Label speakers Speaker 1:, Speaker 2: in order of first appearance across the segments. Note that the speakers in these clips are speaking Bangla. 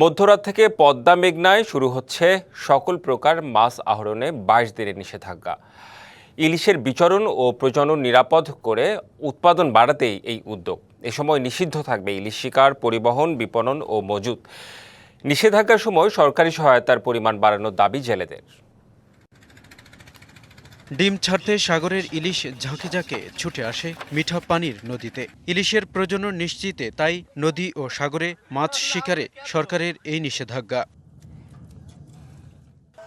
Speaker 1: মধ্যরাত থেকে পদ্মা মেঘনায় শুরু হচ্ছে সকল প্রকার মাছ আহরণে ২২ দিনের নিষেধাজ্ঞা। ইলিশের বিচরণ ও প্রজনন নিরাপদ করে উৎপাদন বাড়াতেই এই উদ্যোগ। এ সময় নিষিদ্ধ থাকবে ইলিশ শিকার, পরিবহন, বিপণন ও মজুত। নিষেধাজ্ঞার সময় সরকারি সহায়তার পরিমাণ বাড়ানোর দাবি জেলেদের।
Speaker 2: ডিম ছাড়তে সাগরের ইলিশ ঝাঁকে ঝাঁকে ছুটে আসে মিঠা পানির নদীতে। ইলিশের প্রজনন নিশ্চিতে তাই নদী ও সাগরে মাছ শিকারে সরকারের এই নিষেধাজ্ঞা।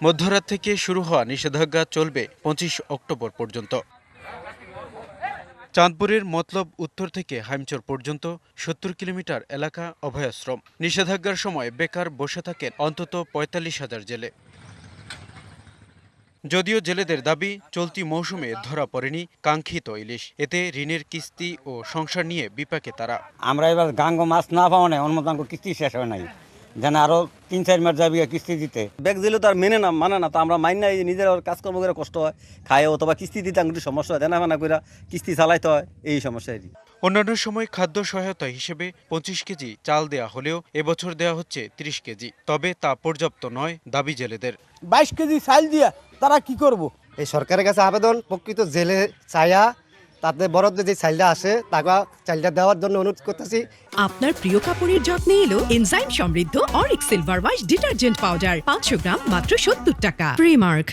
Speaker 2: মধ্যরাত থেকে শুরু হওয়া নিষেধাজ্ঞা চলবে ২৫ অক্টোবর পর্যন্ত। চাঁদপুরের মতলব উত্তর থেকে হাইমচর পর্যন্ত ৭০ কিলোমিটার এলাকা অভয়াশ্রম। নিষেধাজ্ঞার সময় বেকার বসে থাকেন অন্তত ৪৫,০০০ জেলে। যদিও জেলেদের দাবি, চলতি মৌসুমে ধরা পড়েনি কাঙ্ক্ষিত ইলিশ। এতে ঋণের কিস্তি ও সংসার নিয়ে বিপাকে তারা।
Speaker 3: আমরা এবার গাঙ্গ মাছ না পাওয়া নেই, অন্য কিস্তি শেষ হয় নাই, যেন আরো ৩-৪ মাস যাবি কিস্তি দিতে।
Speaker 4: ব্যাগ দিলে তো আর মানে না, তো আমরা মাইন নাই, নিজের কাজকর্ম করে কষ্ট হয়, খায় অথবা কিস্তি দিতে একটু সমস্যা হয়, দেনা করে কিস্তি চালাইতে হয়, এই সমস্যা।
Speaker 2: অন্যান্য সময় খাদ্য সহায়তা হিসেবে ২৫ কেজি চাল দেয়া হলেও এবছর দেয়া হচ্ছে ৩০ কেজি। তবে তা পর্যাপ্ত নয় দাবি জেলেদের।
Speaker 5: ২২ কেজি চাল দিয়া তারা কি করব?
Speaker 6: এই সরকারের কাছে আবেদন, প্রকৃত জেলে চাইয়া তাতে বরাদ্দ যে চাইলটা আসে টাকা চাইলটা দেওয়ার জন্য অনুরোধ করতেছি।
Speaker 7: আপনার প্রিয় কাপড়ের যত্নে এলো এনজাইম সমৃদ্ধ Arik silver wash detergent powder ৫০০ গ্রাম মাত্র ৭০ টাকা। প্রিমার্ক।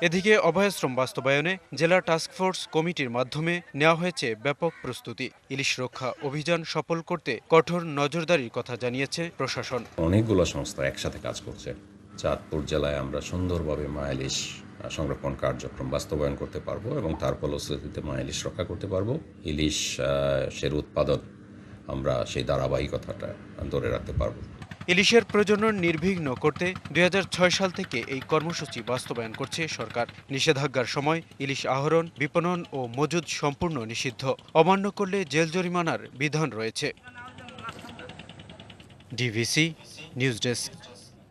Speaker 2: এদিকে অভয়াশ্রম বাস্তবায়নে জেলা টাস্কফোর্স কমিটির মাধ্যমে নেওয়া হয়েছে ব্যাপক প্রস্তুতি। ইলিশ রক্ষা অভিযান সফল করতে কঠোর নজরদারির কথা জানিয়েছে প্রশাসন।
Speaker 8: অনেকগুলো সংস্থা একসাথে কাজ করছে। চাঁদপুর জেলায় আমরা সুন্দরভাবে মা ইলিশ সংরক্ষণ কার্যক্রম বাস্তবায়ন করতে পারবো এবং তার ফলশ্রুতিতে মা ইলিশ রক্ষা করতে পারবো। ইলিশের উৎপাদন আমরা সেই ধারাবাহিকতাটা ধরে রাখতে পারবো।
Speaker 2: ইলিশের প্রজনন নির্বিঘ্ন করতে ২০০৬ সাল থেকে এই কর্মসূচি বাস্তবায়ন করছে সরকার। নিষেধাজ্ঞার সময় ইলিশ আহরণ, বিপণন ও মজুদ সম্পূর্ণ নিষিদ্ধ। অমান্য করলে জেল জরিমানার বিধান রয়েছে। DVC news desk.